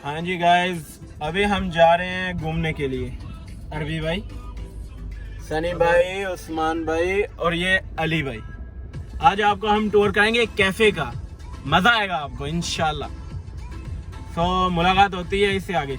हाँ जी गाइस, अभी हम जा रहे हैं घूमने के लिए। अरबी भाई, सनी भाई, उस्मान भाई और ये अली भाई। आज आपको हम टूर कराएंगे कैफे का, मजा आएगा आपको इंशाल्लाह। तो मुलाकात होती है इससे आगे।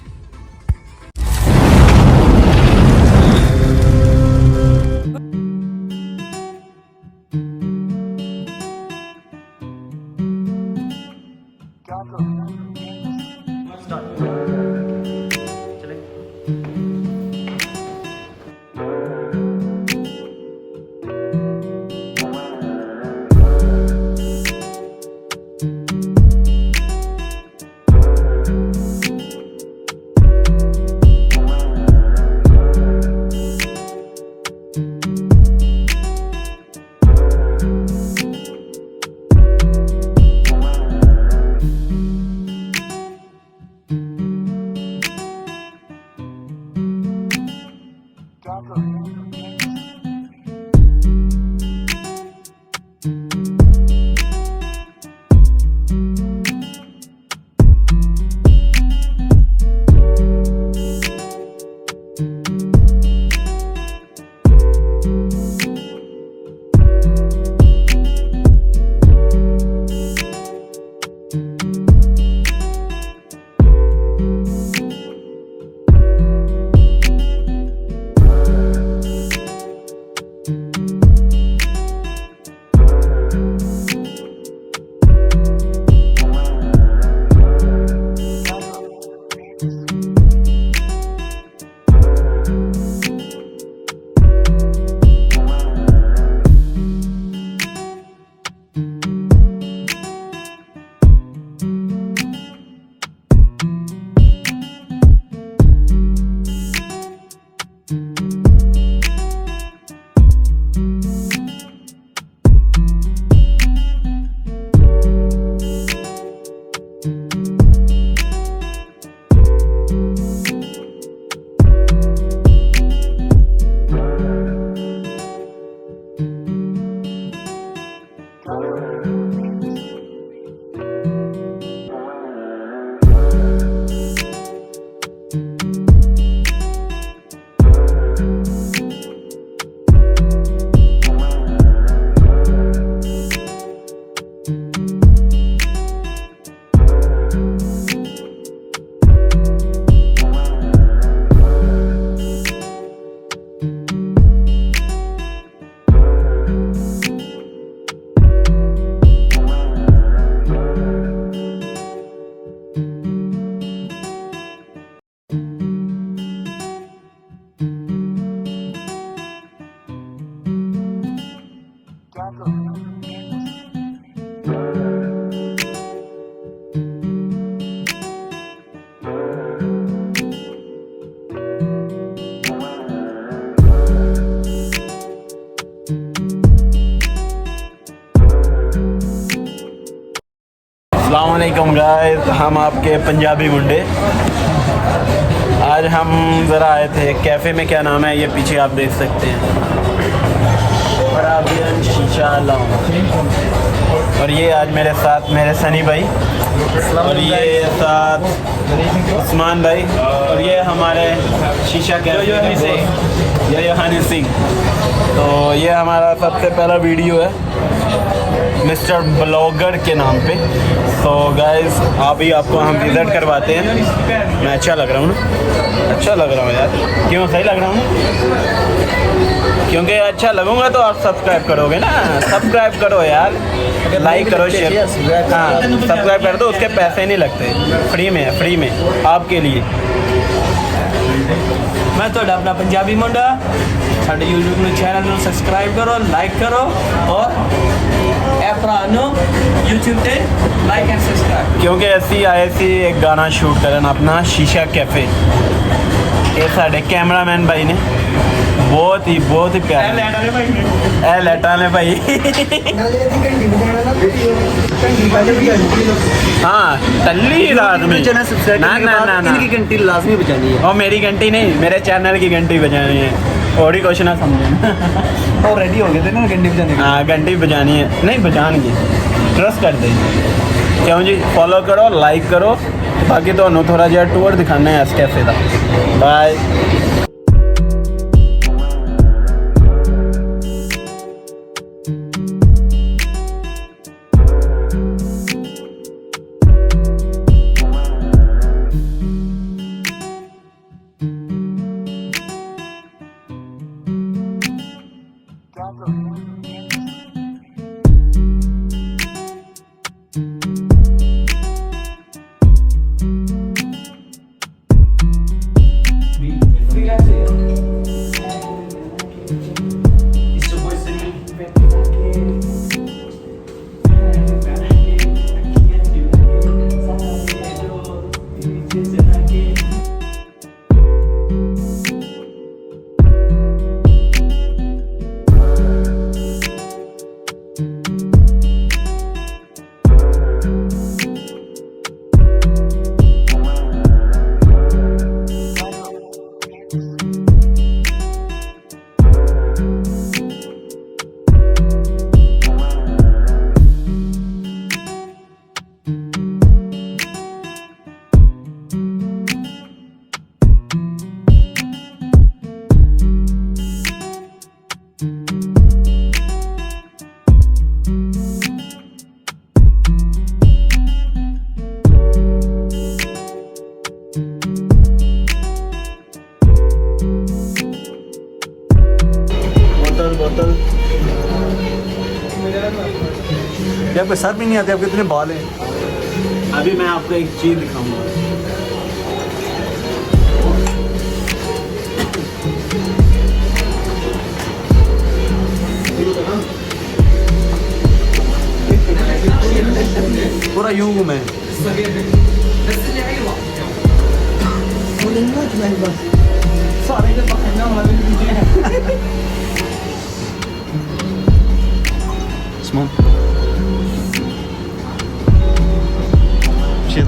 अस्सलामुअलैकुम गाइस, हम आपके पंजाबी मुंडे। आज हम ज़रा आए थे कैफ़े में, क्या नाम है ये पीछे आप देख सकते हैं, अराबियन शीशा लाउंज। और ये आज मेरे साथ मेरे सनी भाई, और ये साथ उस्मान भाई, और ये हमारे शीशा कैफे से ये हनी सिंह। तो ये हमारा सबसे पहला वीडियो है मिस्टर ब्लॉगर के नाम पे। तो गाइस अभी आपको हम विज़िट करवाते हैं। मैं अच्छा लग रहा हूँ ना? अच्छा लग रहा हूँ यार। क्यों, सही लग रहा हूँ? क्योंकि अच्छा लगूंगा तो आप सब्सक्राइब करोगे ना। सब्सक्राइब करो यार, लाइक करो, शेयर। हाँ, सब्सक्राइब कर दो, उसके पैसे नहीं लगते, फ्री में है, फ्री में आपके लिए। मैं तो अपना पंजाबी मुंडा, साडे यूट्यूब चैनल में सब्सक्राइब करो, लाइक करो और यूट्यूब पे लाइक एंड सब्सक्राइब। क्योंकि ऐसी आए सी एक गाना शूट करना अपना शीशा कैफे। ये साढ़े कैमरामैन भाई ने बहुत ही प्यारे लेटा ने भाई। हाँ, टल्ली रात में ना इनकी घंटी लाजमी बजानी है। और मेरी घंटी नहीं, मेरे चैनल की घंटी बजानी है। और ही क्वेश्चन समझे। और रेडी हो गए थे ना घंटी बजाने की। हाँ, घंटी बजानी है, नहीं बजानी है, ट्रस्ट कर दे। क्यों जी, फॉलो करो, लाइक करो, बाकी तो थोड़ा जहा टूर दिखाना है इस कैफे का। बाय। बोतल ये आपको सर भी नहीं आते, आपके इतने बाल हैं। अभी मैं आपको एक चीज़ दिखाऊंगा। पूरा यूं हूँ मैं। Usman. Chill.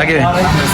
आगे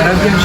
Arabian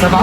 7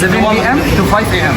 7 PM to 5 AM.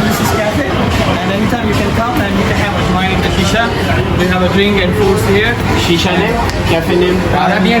this is cafe and anytime you can come and you can have a join the shisha. We have a drink and foods here. शीशा ने कैफे नेम Arabian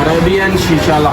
अरेबियन शीशा ला।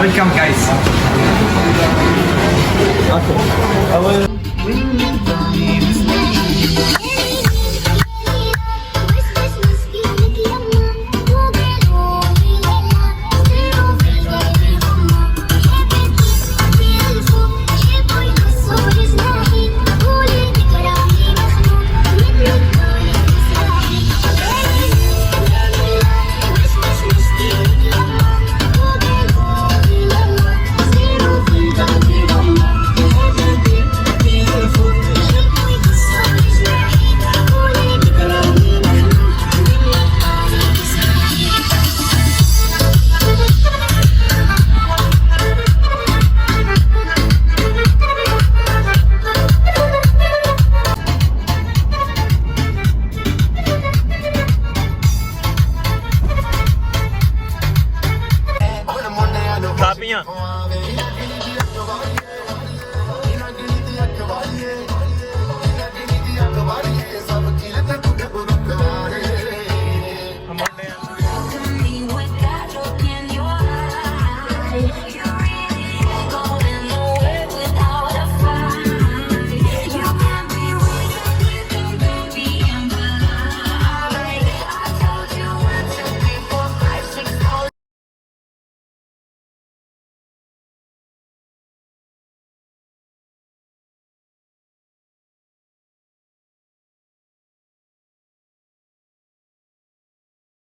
Welcome guys. Okay.